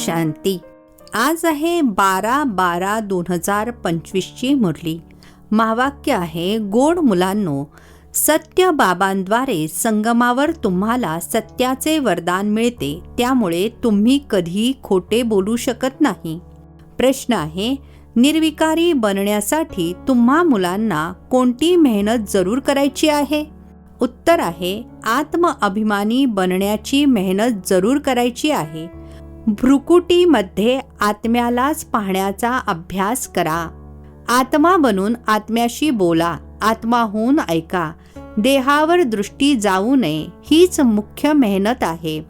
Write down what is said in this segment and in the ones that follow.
शांती. आज आहे 12/12/2025 मुरली. महावाक्य आहे, गोड मुलांनो, सत्य बाबांद्वारे संगमावर तुम्हाला सत्याचे वरदान मिळते, त्यामुळे तुम्ही कधीही खोटे बोलू शकत नाही. प्रश्न आहे, निर्विकारी बनण्यासाठी तुम्हा मुलांना कोणती मेहनत जरूर करायची आहे? उत्तर आहे, आत्मअभिमानी बनण्याची मेहनत जरूर करायची आहे. भ्रुकुटीमध्ये आत्म्यालाच पाहण्याचा अभ्यास करा. आत्मा बनून आत्म्याशी बोला, आत्मा होऊन ऐका. देहावर दृष्टी जाऊ नये, हीच मुख्य मेहनत आहे.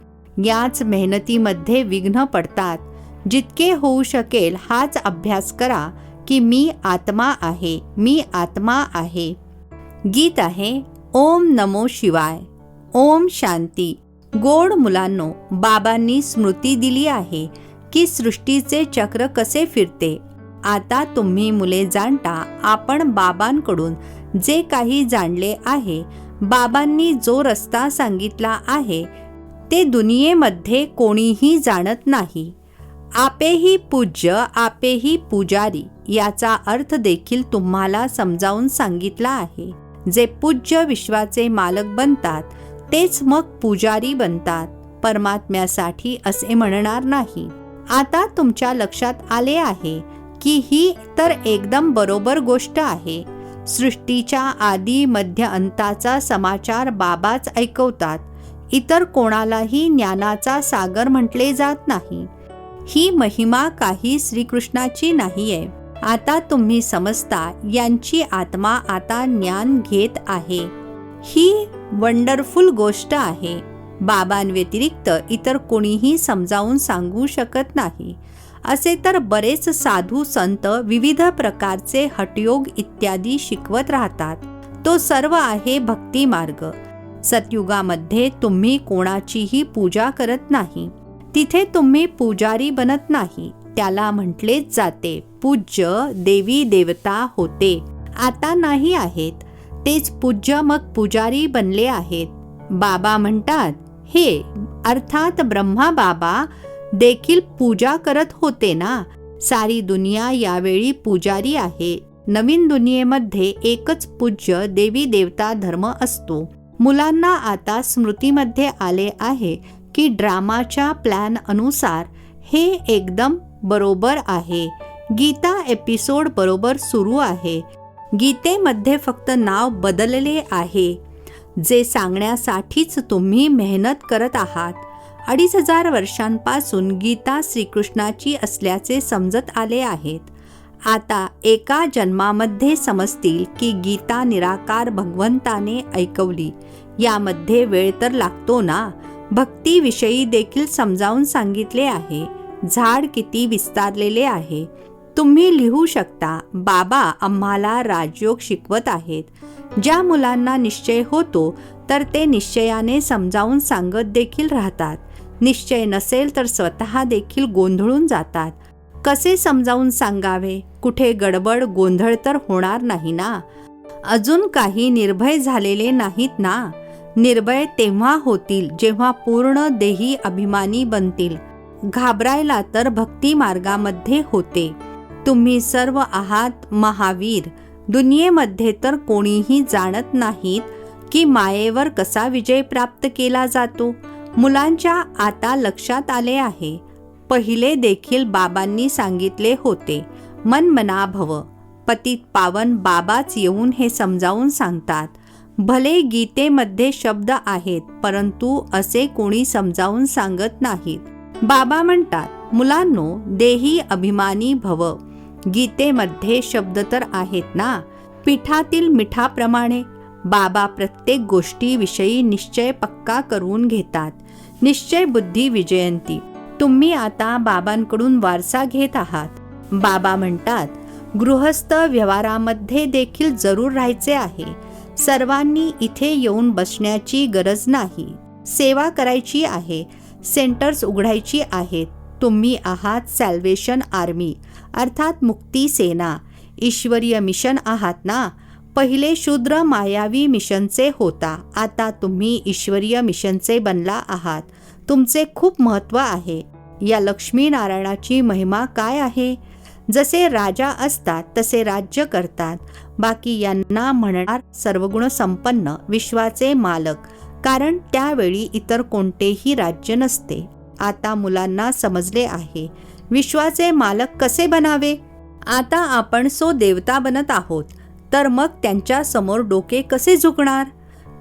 याच मेहनतीमध्ये विघ्न पडतात. जितके होऊ शकेल हाच अभ्यास करा की मी आत्मा आहे, मी आत्मा आहे. गीत आहे, ओम नमो शिवाय. ओम शांती. गोड मुलांनो, बाबांनी स्मृती दिली आहे की सृष्टीचे चक्र कसे फिरते. आता तुम्ही मुले जाणता, आपण बाबांकडून जे काही जाणले आहे, बाबांनी जो रस्ता सांगितला आहे, ते दुनियेमध्ये कोणीही जाणत नाही. आपेही पूज्य, आपेही पुजारी याचा अर्थ देखील तुम्हाला समजावून सांगितला आहे. जे पूज्य विश्वाचे मालक बनतात तेच मग पुजारी बनतात. परमात्म्यासाठी असे म्हणणार नाही. आता तुमच्या लक्षात आले आहे की ही तर एकदम बरोबर गोष्ट आहे. सृष्टीच्या आदी मध्य अंताचा समाचार बाबाच ऐकवतात. इतर कोणालाही ज्ञानाचा सागर म्हटले जात नाही. ही महिमा काही श्रीकृष्णाची नाहीये. आता तुम्ही समजता, यांची आत्मा आता ज्ञान घेत आहे. ही वंडरफुल गोष्ट आहे. बाबांव्यतिरिक्त इतर कोणीही समजावून सांगू शकत नाही. असे तर बरेच साधू संत विविध प्रकारचे हठयोग इत्यादी शिकवत राहतात. तो सर्व आहे भक्ती मार्ग. सतयुगामध्ये तुम्ही कोणाचीही पूजा करत नाही. तिथे तुम्ही पुजारी बनत नाही. त्याला म्हटलेच जाते पूज्य देवी देवता होते. आता नाही आहेत. तेच पूज्य मग पुजारी बनले आहेत. बाबा म्हणतात, हे अर्थात ब्रह्मा बाबा देखील पूजा करत होते ना. सारी दुनिया यावेळी पुजारी आहे. नवीन दुनियेमध्ये एकच पूज्य देवी देवता धर्म असतो. मुलांना आता स्मृतीमध्ये आले आहे की ड्रामाच्या प्लॅन अनुसार हे एकदम बरोबर आहे. गीता एपिसोड बरोबर सुरू आहे. गीतेमध्ये फक्त नाव बदलले आहे. जे सांगण्यासाठीच तुम्ही मेहनत करत आहात. 2500 वर्षांपासून गीता श्रीकृष्णाची असल्याचे समजत आले आहेत. आता एका जन्मामध्ये समजतील की गीता निराकार भगवंताने ऐकवली. यामध्ये वेळ तर लागतो ना. भक्तीविषयी देखील समजावून सांगितले आहे. झाड किती विस्तारलेले आहे. तुम्ही लिहू शकता, बाबा आम्हाला राजयोग शिकवत आहेत. ज्या मुलांना निश्चय होतो तर ते निश्चयाने समजावून सांगत देखील राहतात. निश्चय नसेल तर स्वतः देखील गोंधळून जातात. कसे समजावून सांगावे? कुठे गडबड गोंधळ तर होणार नाही ना. अजून काही निर्भय झालेले नाहीत ना. निर्भय तेव्हा होतील जेव्हा पूर्ण देही अभिमानी बनतील. घाबरायला तर भक्ती मार्गामध्ये होते. तुम्ही सर्व आहात महावीर. दुनियेमध्ये तर कोणीही जाणत नाहीत की मायेवर कसा विजय प्राप्त केला जातो. मुलांच्या आता लक्षात आले आहे. पहिले देखील बाबांनी सांगितले होते, मन मना भव. पतित पावन बाबाच येऊन हे समजावून सांगतात. भले गीतेमध्ये शब्द आहेत, परंतु असे कोणी समजावून सांगत नाहीत. बाबा म्हणतात, मुलांनो, देही अभिमानी भव. गीतेमध्ये शब्द तर आहेत ना. पिठातील मिठाप्रमाणे बाबा प्रत्येक गोष्टीविषयी निश्चय पक्का करून घेतात. निश्चय बुद्धी विजयंती. तुम्ही आता बाबांकडून वारसा घेत आहात. बाबा म्हणतात, गृहस्थ व्यवहारामध्ये देखील जरूर राहायचे आहे. सर्वांनी इथे येऊन बसण्याची गरज नाही. सेवा करायची आहे. सेंटर्स उघडायची आहेत. तुम्ही आहात सॅल्वेशन आर्मी, अर्थात मुक्ती सेना. ईश्वरीय मिशन आहात ना. पहिले शूद्र मायावी मिशनचे होता. आता तुम्ही ईश्वरीय मिशनचे बनला आहात. तुमचे खूप महत्त्व आहे. या लक्ष्मीनारायणाची महिमा काय आहे? जसे राजा असतात तसे राज्य करतात. बाकी यांना म्हणणार सर्वगुण संपन्न, विश्वाचे मालक, कारण त्यावेळी इतर कोणतेही राज्य नसते. आता मुलांना समजले आहे विश्वाचे मालक कसे बनावे. आता आपण देवता बनत आहोत, तर मग त्यांच्या समोर डोके कसे झुकणार?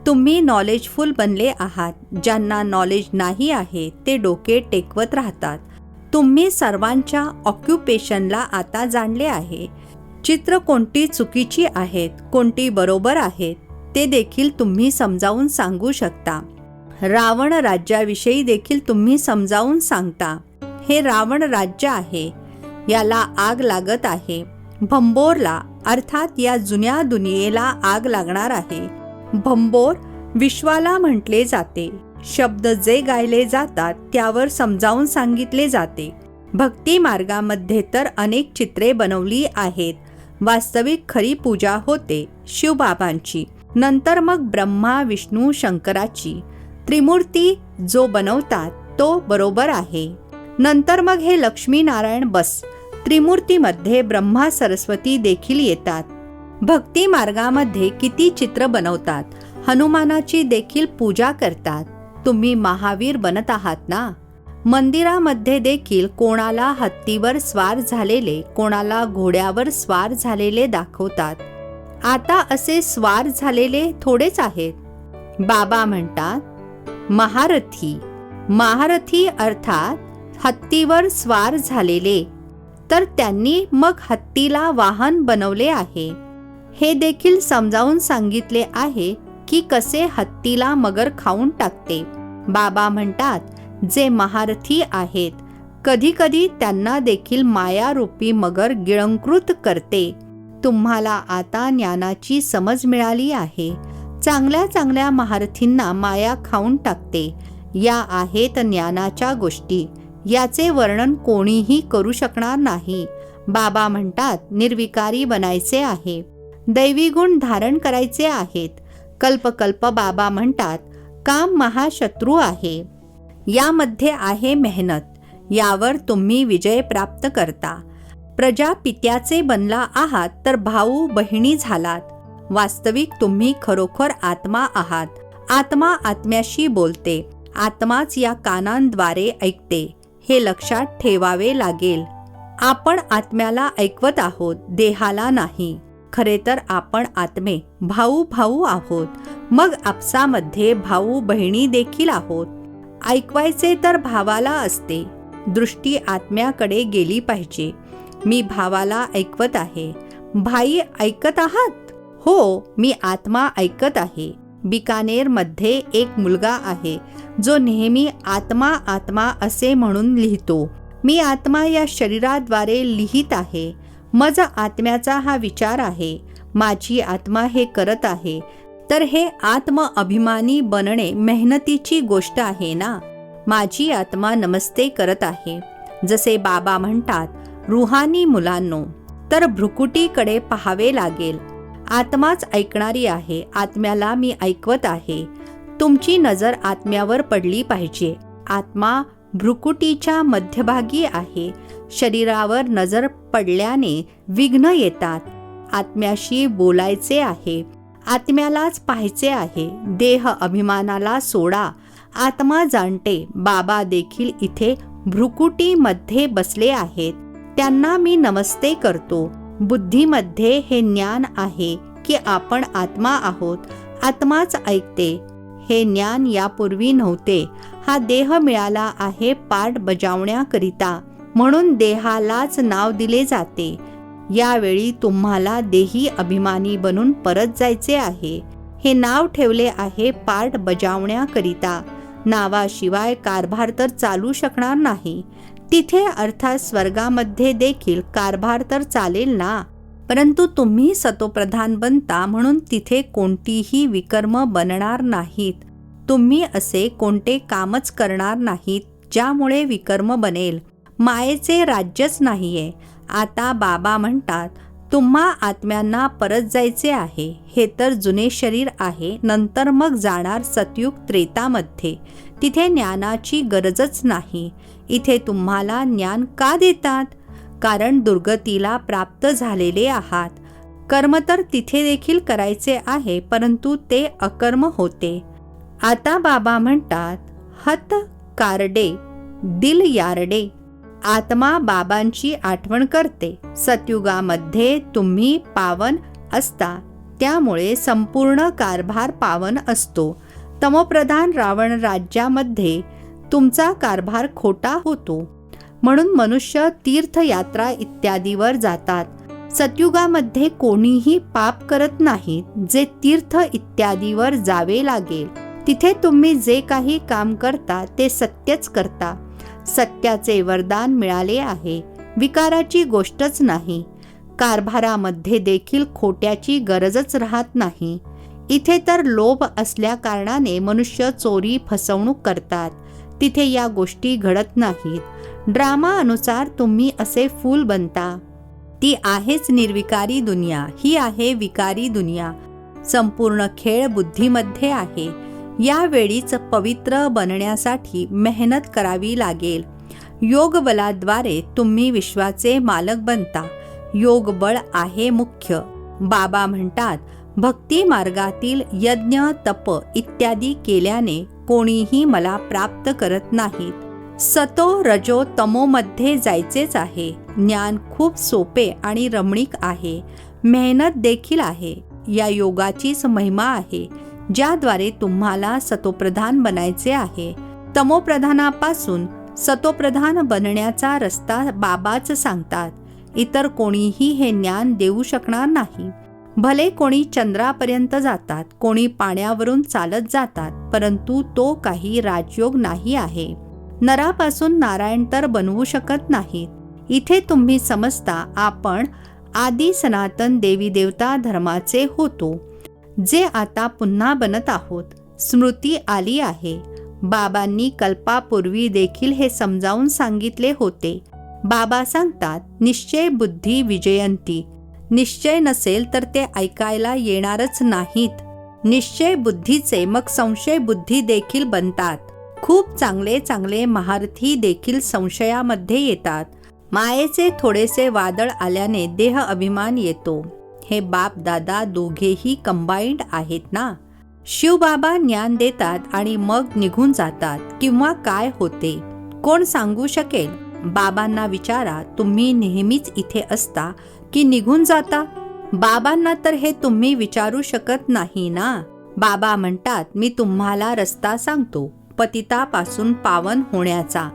तुम्ही नॉलेजफुल बनले आहात. ज्यांना नॉलेज नाही आहे ते डोके टेकवत राहतात. तुम्ही सर्वांच्या ऑक्युपेशनला आता जाणले आहे. चित्र कोणती चुकीची आहेत, कोणती बरोबर आहेत ते देखील तुम्ही समजावून सांगू शकता. रावण राज्याविषयी देखील तुम्ही समजावून सांगता. हे रावण राज्य आहे, याला आग लागत आहे. भंबोरला अर्थात या जुन्या दुनियेला आग लागणार आहे. भंबोर विश्वाला म्हटले जाते. शब्द जे गायले जातात त्यावर समजावून सांगितले जाते. भक्ती मार्गामध्ये तर अनेक चित्रे बनवली आहेत. वास्तविक खरी पूजा होते शिवबाबांची, नंतर मग ब्रह्मा विष्णू शंकराची. त्रिमूर्ती जो बनवतात तो बरोबर आहे. नंतर मग हे लक्ष्मीनारायण बस. त्रिमूर्तीमध्ये ब्रह्मा सरस्वती देखील येतात. भक्ती मार्गामध्ये किती चित्र बनवतात. हनुमानाची देखील पूजा करतात. तुम्ही महावीर बनत आहात ना. मंदिरामध्ये देखील कोणाला हत्तीवर स्वार झालेले, कोणाला घोड्यावर स्वार झालेले दाखवतात. आता असे स्वार झालेले थोडेच आहेत. बाबा म्हणतात महारथी. महारथी अर्थात हत्तीवर स्वार झालेले. तर त्यांनी मग हत्तीला वाहन बनवले आहे. हे देखील समजावून सांगितले आहे की कसे हत्तीला मगर खाऊन टाकते. बाबा म्हणतात जे महारथी आहेत, कधी कधी त्यांना देखील मायारूपी मगर गिळंकृत करते. तुम्हाला आता ज्ञानाची समज मिळाली आहे. चांगल्या चांगल्या महारथींना माया खाऊन टाकते. या आहेत ज्ञानाच्या गोष्टी. याचे वर्णन कोणीही करू शकणार नाही. बाबा म्हणतात निर्विकारी बनायचे आहे. दैवी गुण धारण करायचे आहेत. कल्पकल्प बाबा म्हणतात काम महाशत्रू आहे. यामध्ये आहे मेहनत. यावर तुम्ही विजय प्राप्त करता. प्रजापित्याचे बनला आहात तर भाऊ बहिणी झालात. वास्तविक तुम्ही खरोखर आत्मा आहात. आत्मा आत्म्याशी बोलते. आत्माच या कानांद्वारे ऐकते. हे लक्षात ठेवावे लागेल. आपण आत्म्याला ऐकवत आहोत, देहाला नाही. खरे तर आपण आत्मे भाऊ भाऊ आहोत. मग आपसामध्ये भाऊ बहिणी देखील आहोत. ऐकवायचे तर भावाला असते. दृष्टी आत्म्याकडे गेली पाहिजे. मी भावाला ऐकवत आहे. भाई ऐकत आहात? हो, मी आत्मा ऐकत आहे. बिकानेरमध्ये एक मुलगा आहे जो नेहमी आत्मा आत्मा असे म्हणून लिहितो. मी आत्मा या शरीराद्वारे लिहित आहे. मज आत्म्याचा हा विचार आहे. माझी आत्मा हे करत आहे. तर हे आत्म अभिमानी बनणे मेहनतीची गोष्ट आहे ना. माझी आत्मा नमस्ते करत आहे. जसे बाबा म्हणतात रुहानी मुलांनो, तर भ्रुकुटीकडे पाहावे लागेल. आत्माच ऐकणारी आहे. आत्म्याला मी ऐकवत आहे. तुमची नजर आत्म्यावर पडली पाहिजे. आत्मा भ्रुकुटीच्या मध्यभागी आहे. शरीरावर नजर पडल्याने विघ्न येतात. आत्म्याशी बोलायचे आहे. आत्म्यालाच पाहायचे आहे. देह अभिमानाला सोडा. आत्मा जाणते. बाबा देखील इथे भ्रुकुटीमध्ये बसले आहेत. त्यांना मी नमस्ते करतो. बुद्धीमध्ये हे ज्ञान आहे की आपण आत्मा आहोत. आत्माच ऐकते. हे ज्ञान यापूर्वी नव्हते. हा देह मिळाला आहे पाठ बजावण्याकरिता, म्हणून देहालाच नाव दिले जाते. यावेळी तुम्हाला देही अभिमानी बनून परत जायचे आहे. हे नाव ठेवले आहे पाठ बजावण्याकरिता. नावाशिवाय कारभार तर चालू शकणार नाही. तिथे अर्थात स्वर्गामध्ये देखील कारभार तर चालेल ना. परंतु तुम्ही सतोप्रधान बनता म्हणून तिथे कोणतीही विकर्म बनणार नाहीत. तुम्ही असे कोणते कामच करणार नाहीत ज्यामुळे विकर्म बनेल. मायेचे राज्यच नाहीये. आता बाबा म्हणतात तुम्हा आत्म्यांना परत जायचे आहे. हे तर जुने शरीर आहे. नंतर मग जाणार सतयुग त्रेतामध्ये. तिथे ज्ञानाची गरजच नाही. इथे तुम्हाला ज्ञान का देतात? कारण दुर्गतीला प्राप्त झालेले आहात. कर्म तर तिथे देखील करायचे आहे, परंतु ते अकर्म होते. आता बाबा म्हणतात, हत कारडे दिल यारडे. आत्मा बाबांची आठवण करते. सतयुगामध्ये तुम्ही पावन असता, त्यामुळे संपूर्ण कारभार पावन असतो. तमोप्रधान रावण राज्यामध्ये तुमचा कारभार खोटा होतो, म्हणून मनुष्य तीर्थयात्रा इत्यादीवर जातात. सतयुगामध्ये कोणीही पाप करत नाही जे तीर्थ इत्यादीवर जावे लागेल. तिथे तुम्ही जे काही काम करता ते सत्यच करता. सत्याचे वरदान मिळाले आहे. विकाराची गोष्टच नाही. कारभारामध्ये देखील खोट्याची गरजच राहत नाही. इथे तर लोभ असल्या कारणाने मनुष्य चोरी फसवणूक करतात. तिथे या गोष्टी घडत नाहीत. ड्रामा अनुसार तुम्ही असे फूल बनता. ती आहेच निर्विकारी दुनिया. ही आहे विकारी दुनिया. संपूर्ण खेळ बुद्धीमध्ये आहे. यावेळीच पवित्र बनण्यासाठी मेहनत करावी लागेल. योग बलाद्वारे तुम्ही विश्वाचे मालक बनता. योग बळ आहे मुख्य. बाबा म्हणतात, भक्ती मार्गातील यज्ञ तप इत्यादी केल्याने कोणीही मला प्राप्त करत नाहीत. सतो रजो तमो मध्ये जायचेच आहे. ज्ञान खूप सोपे आणि रमणीक आहे. मेहनत देखील आहे. या योगाचीच महिमा आहे, ज्याद्वारे तुम्हाला सतोप्रधान बनायचे आहे. तमोप्रधानापासून सतोप्रधान बनण्याचा रस्ता बाबाच सांगतात. इतर कोणीही हे ज्ञान देऊ शकणार नाही. भले कोणी चंद्रापर्यंत जातात, कोणी पाण्यावरून चालत जातात, परंतु तो काही राजयोग नाही आहे. नरापासून नारायण तर बनवू शकत नाहीत. इथे तुम्ही समजता आपण आदी सनातन देवी देवता धर्माचे होतो, जे आता पुन्हा बनत आहोत. स्मृती आली आहे. बाबांनी कल्पापूर्वी देखील हे समजावून सांगितले होते. बाबा सांगतात, निश्चय बुद्धी विजयंती. निश्चय नसेल तर ते ऐकायला येणारच नाहीत. निश्चय बुद्धीचे मग संशय बुद्धी देखील बनतात. खूप चांगले चांगले महारथी देखील संशयामध्ये येतात. मायेचे थोडेसे वादळ आल्याने देह अभिमान येतो. हे बाप दादा दोघेही कंबाईंड आहेत ना. शिवबाबा ज्ञान देतात आणि मग निघून जातात, किंवा काय होते कोण सांगू शकेल? बाबांना विचारा, तुम्ही नेहमीच इथे असता की निघून जाता? बाबांना तर हे तुम्ही विचारू शकत नाही ना. बाबा म्हणतात, मी तुम्हाला रस्ता सांगतो पतितापासून पावन होण्याचा.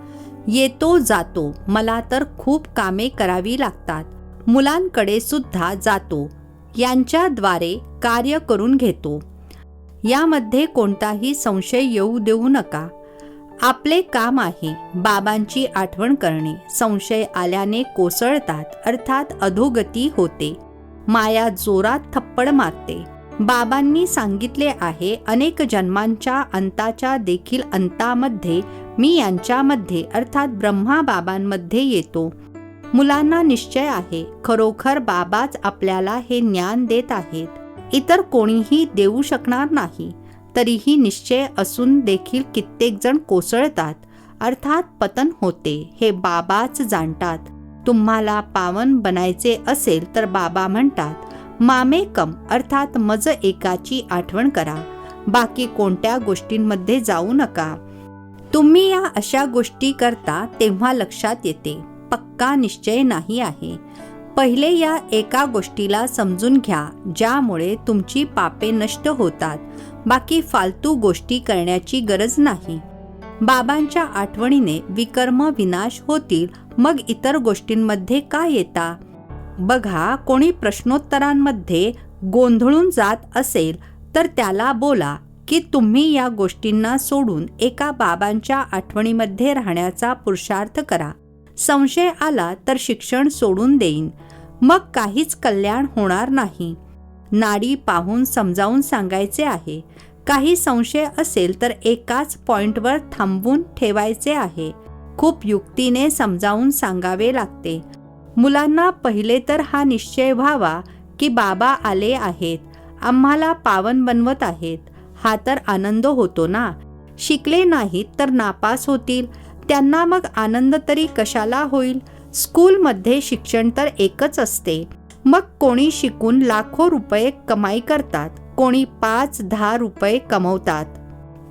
येतो जातो. मला तर खूप कामे करावी लागतात. मुलांकडे सुद्धा जातो. यांच्याद्वारे कार्य करून घेतो. यामध्ये कोणताही संशय येऊ देऊ नका. आपले काम आहे बाबांची आठवण करणे. संशय आल्याने कोसळतात, अर्थात अधोगती होते. माया जोरात थप्पड मारते. बाबांनी सांगितले आहे, अनेक जन्मांच्या अंताच्या देखील अंतामध्ये मी यांच्यामध्ये अर्थात ब्रह्मा बाबांमध्ये येतो. मुलांना निश्चय आहे, खरोखर बाबाच आपल्याला हे ज्ञान देत आहेत. इतर कोणीही देऊ शकणार नाही. तरीही निश्चय असून देखील कित्येक जण कोसळतात, अर्थात पतन होते. हे बाबाच जाणतात. तुम्हाला पावन बनायचे असेल तर बाबा म्हणतात, मामेकम अर्थात मज एकाची आठवण करा. बाकी कोणत्या गोष्टींमध्ये जाऊ नका. तुम्ही या अशा गोष्टी करता तेव्हा लक्षात येते पक्का निश्चय नाही आहे. पहिले या एका गोष्टीला समजून घ्या, ज्यामुळे तुमची पापे नष्ट होतात. बाकी फालतू गोष्टी करण्याची गरज नाही. बाबांच्या आठवणीने विकर्म विनाश होतील, मग इतर गोष्टींमध्ये का येता? बघा, कोणी प्रश्नोत्तरांमध्ये गोंधळून जात असेल तर त्याला बोला की तुम्ही या गोष्टींना सोडून एका बाबांच्या आठवणीमध्ये राहण्याचा पुरुषार्थ करा. संशय आला तर शिक्षण सोडून देईन, मग काहीच कल्याण होणार नाही. नाडी पाहून समजावून सांगायचे आहे. काही संशय असेल तर एकाच पॉइंटवर थांबवून ठेवायचे आहे. खूप युक्तीने समजावून सांगावे लागते. मुलांना पहिले तर हा निश्चय व्हावा की बाबा आले आहेत, आम्हाला पावन बनवत आहेत. हा तर आनंद होतो ना. शिकले नाहीत तर नापास होतील. त्यांना मग आनंद तरी कशाला होईल? स्कूलमध्ये शिक्षण तर एकच असते. मग कोणी शिकून लाखो रुपये कमाई करतात, कोणी 5-10 रुपये कमवतात.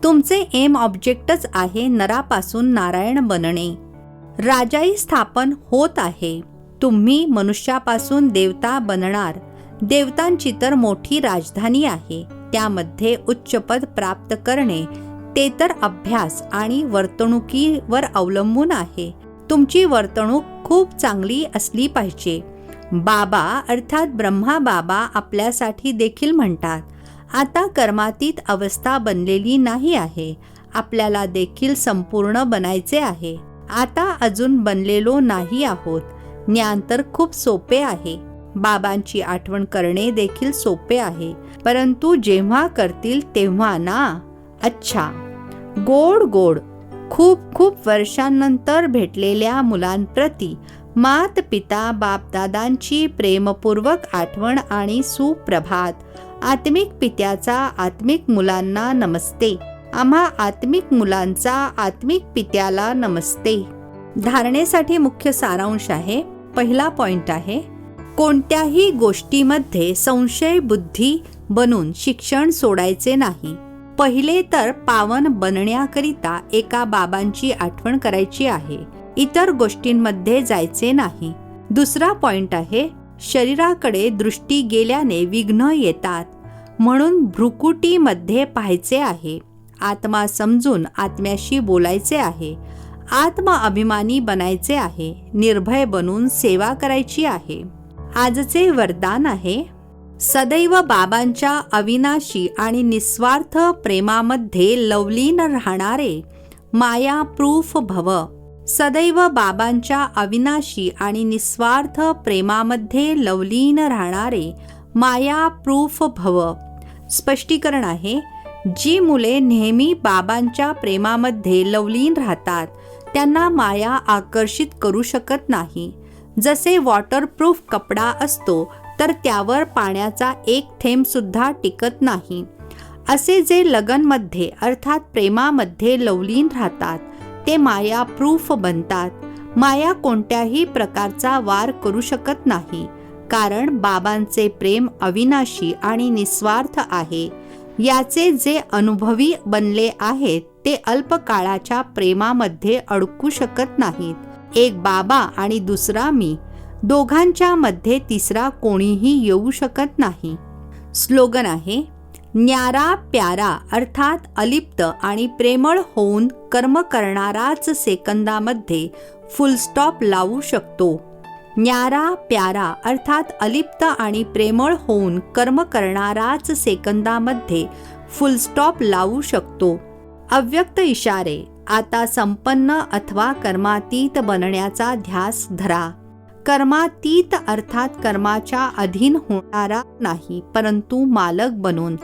तुमचे एम ऑब्जेक्टच आहे नरापासून नारायण बनणे. राजाई स्थापन होत आहे. तुम्ही मनुष्यापासून देवता बनणार. देवतांची तर मोठी राजधानी आहे. त्यामध्ये उच्चपद प्राप्त करणे ते तर अभ्यास आणि वर्तणुकीवर अवलंबून आहे. तुमची वर्तणूक खूप चांगली असली पाहिजे. बाबा अर्थात ब्रह्मा बाबा आपल्यासाठी देखील म्हणतात, आता कर्मातीत अवस्था बनलेली नाही आहे. आपल्याला देखील संपूर्ण बनायचे आहे. आता अजून बनलेलो नाही आहोत. ज्ञान तर खूप सोपे आहे. बाबांची आठवण करणे देखील सोपे आहे, परंतु जेव्हा करतील तेव्हा ना. अच्छा, गोड गोड खूप खूप वर्षांनंतर भेटलेल्या मुलांप्रती मात पिता बापदादांची प्रेमपूर्वक आठवण आणि सुप्रभात. आत्मिक पित्याचा आत्मिक मुलांना नमस्ते. आम्हा आत्मिक मुलांचा आत्मिक पित्याला नमस्ते. धारणेसाठी मुख्य सारांश आहे. पहिला पॉइंट आहे, कोणत्याही गोष्टीमध्ये संशय बुद्धी बनून शिक्षण सोडायचे नाही. पहिले तर पावन बनण्याकरिता एका बाबांची आठवण करायची आहे. इतर गोष्टींमध्ये जायचे नाही. दुसरा पॉइंट आहे, शरीराकडे दृष्टी गेल्याने विघ्न येतात, म्हणून भ्रुकुटीमध्ये पाहायचे आहे. आत्मा समजून आत्म्याशी बोलायचे आहे. आत्मअभिमानी बनायचे आहे. निर्भय बनून सेवा करायची आहे. आजचे वरदान आहे, सदैव बाबांच्या अविनाशी आणि निस्वार्थ प्रेमामध्ये लवलीन राहणारे माया प्रूफ भव. सदैव बाबांच्या अविनाशी आणि निस्वार्थ प्रेमामध्ये लवलीन राहणारे माया प्रूफ भव. स्पष्टीकरण आहे, जी मुले नेहमी बाबांच्या प्रेमामध्ये लवलीन राहतात त्यांना माया आकर्षित करू शकत नाही. जसे वॉटरप्रूफ कपडा असतो तर त्यावर पाण्याचा एक थेंब सुद्धा टिकत नाही, असे जे लगनमध्ये अर्थात प्रेमामध्ये लवलीन राहतात ते माया प्रूफ बनतात. माया कोणत्याही प्रकारचा वार करू शकत नाही, कारण बाबांचे प्रेम अविनाशी आणि निस्वार्थ आहे. याचे जे अनुभवी बनले आहेत ते अल्पकाळाच्या प्रेमामध्ये अडकू शकत नाहीत. एक बाबा आणि दुसरा मी, दोघांच्या मध्ये तिसरा कोणीही येऊ शकत नाही. स्लोगन आहे, न्यारा प्यारा अर्थात अलिप्त आणि प्रेमळ होऊन कर्म करणाराच सेकंदामध्ये फुलस्टॉप लावू शकतो. न्यारा प्यारा अर्थात अलिप्त आणि प्रेमळ होऊन कर्म करणाराच सेकंदामध्ये फुलस्टॉप लावू शकतो. अव्यक्त इशारे, आता संपन्न अथवा कर्मातीत बनण्याचा ध्यास धरा. कर्मातीत अर्थात कर्माच्या अधीन होणारा नाही, परंतु मालक बनून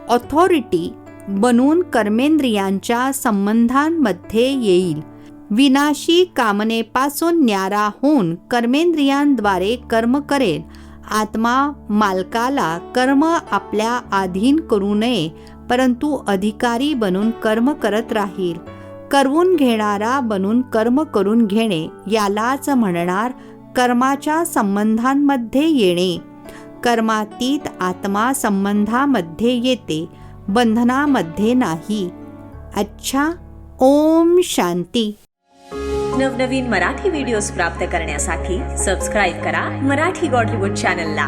ऑथॉरिटी बनून कर्मेंद्रियांच्या संबंधांमध्ये येईल. विनाशी कामनेपासून न्यारा होऊन कर्मेंद्रियांद्वारे कर्म करेल. आत्मा मालकाला कर्म आपल्या अधीन करू नये, परंतु अधिकारी बनून कर्म करत राहील. करवून घेणारा बनून कर्म करून घेणे यालाच म्हणणार कर्माच्या संबंधांमध्ये येणे. कर्मातीत आत्मा संबंधामध्ये येते, बंधनामध्ये नाही. अच्छा, ओम शांती. नवनवीन मराठी व्हिडिओज प्राप्त करण्यासाठी सबस्क्राईब करा मराठी गॉडलीवूड चॅनलला.